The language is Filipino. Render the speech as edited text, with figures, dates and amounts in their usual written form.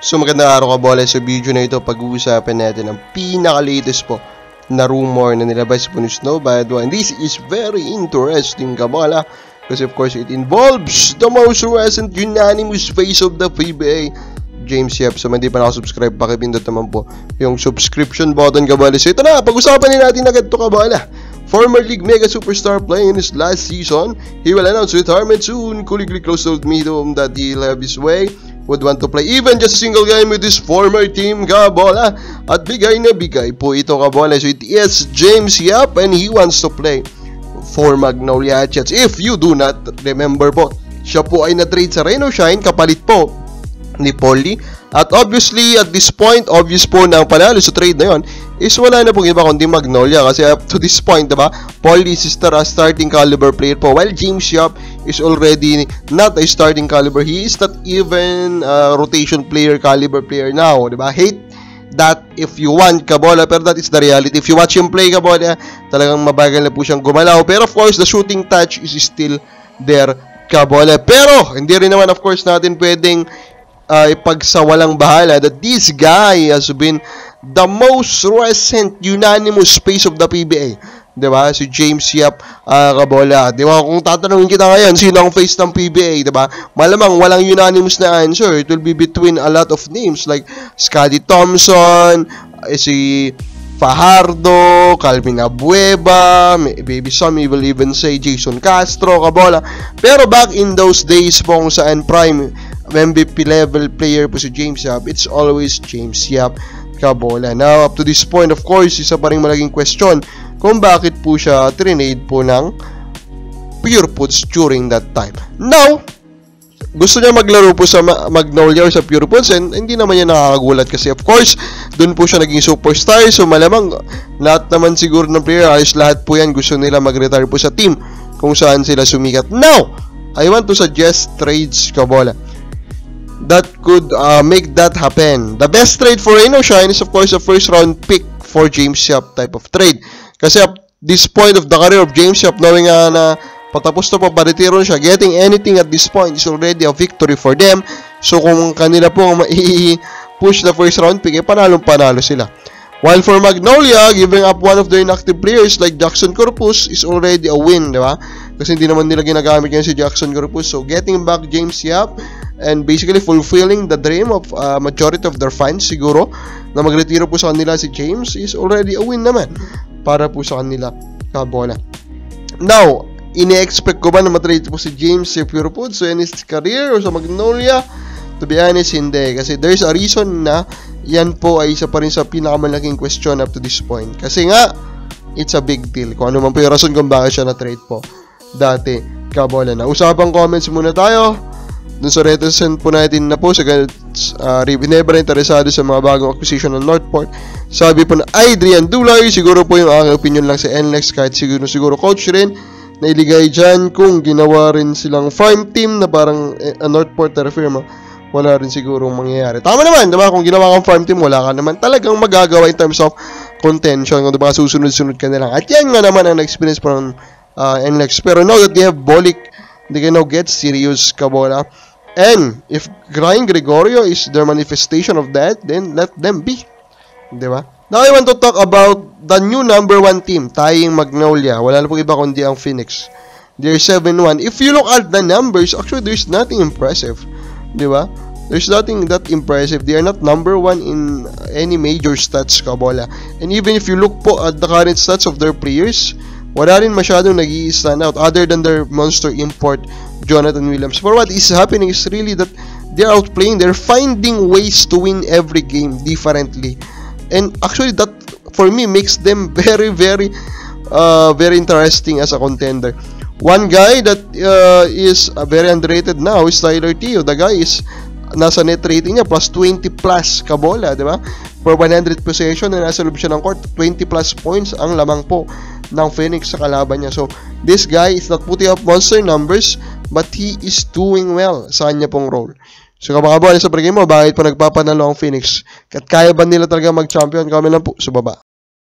So magandang araw kabola, sa video na ito pag-uusapan natin ang pinaka-latest po na rumor na nilabas po ni Snow Badwa. And this is very interesting kabola kasi of course it involves the most recent unanimous face of the PBA, James Yap. So hindi pa nakasubscribe, pakipindot naman po yung subscription button kabola. So ito na, pag-usapan natin agad ito kabola. Former league mega superstar playing in his last season, he will announce retirement soon. Kuligli close told me that he'll have his way, would want to play even just a single game with his former team kabola. At bigay na bigay po ito kabola. So it is James Yap and he wants to play for Magnolia Jets. If you do not remember po, siya po ay na-trade sa Reno Shine kapalit po ni Polly. At obviously, at this point, obvious po na ang panalo sa trade na yon is wala na pong iba kundi Magnolia. Kasi up to this point, diba, Polly is a starting caliber player po. While James Yap is already not a starting caliber. He is not even a rotation player, caliber player now. Diba? Hate that if you want kabola, pero that is the reality. If you watch him play kabola, talagang mabagal na po siyang gumalaw. Pero of course, the shooting touch is still there kabola. Pero, hindi rin naman of course natin pwedeng ipagsawalang bahala that this guy has been the most recent unanimous face of the PBA. Diba? Si James Yap kabola. Diba? Kung tatanungin kita ngayon, sino ang face ng PBA? Diba? Malamang walang unanimous na answer. It will be between a lot of names like Scotty Thompson, si Fajardo, Calvin Abueva, maybe some will even say Jason Castro kabola. Pero back in those days po kung saan prime MVP level player po si James Yap, it's always James Yap kabola. Now, up to this point, of course, isa pa rin malaking question kung bakit po siya trinade po ng Pure Foods during that time. Now, gusto niya maglaro po sa Magnolia or sa Pure Foods and hindi naman niya nakakagulat kasi of course, dun po siya naging superstar. So, malamang lahat naman siguro ng player, ayos lahat po yan, gusto nila mag-retire po sa team kung saan sila sumikat. Now, I want to suggest trades kabola that could make that happen. The best trade for Reno Shine is of course a first round pick for James Yap type of trade. Kasi at this point of the career of James Yap, knowing na patapos na po, paretiro siya, getting anything at this point is already a victory for them. So kung kanila po push the first round pick, panalong-panalo sila. While for Magnolia, giving up one of their inactive players like Jackson Corpus is already a win, di ba? Kasi hindi naman nila ginagamit yan si Jackson Corpus. So getting back James Yap and basically fulfilling the dream of majority of their fans siguro na magretiro po sa kanila si James is already a win naman para po sa kanila kabola. Now, ini-expect ko ba na matrade po si James sa Pure Foods in his career o sa Magnolia? To be honest, hindi. Kasi there's a reason na yan po ay isa pa rin sa pinakamalaking question up to this point. Kasi nga, it's a big deal. Kung ano man po yung rason kung bakit siya na-trade po dati kabola na. Usapang comments muna tayo. Dun sa reticent po natin na po sa never interesado sa mga bagong acquisition ng Northport. Sabi po na Adrian Dulay, siguro po yung aking opinion lang sa NLEX, kahit siguro coach rin na iligay dyan kung ginawa rin silang farm team na parang Northport na firma, wala rin sigurong mangyayari. Tama naman, diba? Kung ginawa kang farm team, wala ka naman talagang magagawa in terms of contention. Kung diba, susunod-sunod ka na lang. At yan nga naman ang experience po ng NLEX. Pero now that they have Bolik, they can now get serious kabola. And if Ryan Gregorio is their manifestation of that, then let them be. Diba? Now I want to talk about the new number 1 team, tying Magnolia. Wala na pong iba kundi ang Phoenix. They're 7-1. If you look at the numbers, actually there's nothing impressive. Diba? There's nothing that impressive. They are not number 1 in any major stats kabola. And even if you look po at the current stats of their players, wala rin masyadong nag-i-stand out other than their monster import, Jonathan Williams. For what is happening is really that they're outplaying. They're finding ways to win every game differently. And actually that, for me, makes them very, very interesting as a contender. One guy that is very underrated now is Tyler Teo. The guy is nasa net rating niya plus 20 plus kabola, di ba? For 100 possession na nasa loob siya ng court, 20 plus points ang lamang po ng Phoenix sa kalaban niya. So, this guy is not putting up monster numbers, but he is doing well sa kanya pong role. So, kapag sa pregame mo, bakit po nagpapanalo ang Phoenix? At kaya ba nila talaga mag-champion? Kami lang po sa baba.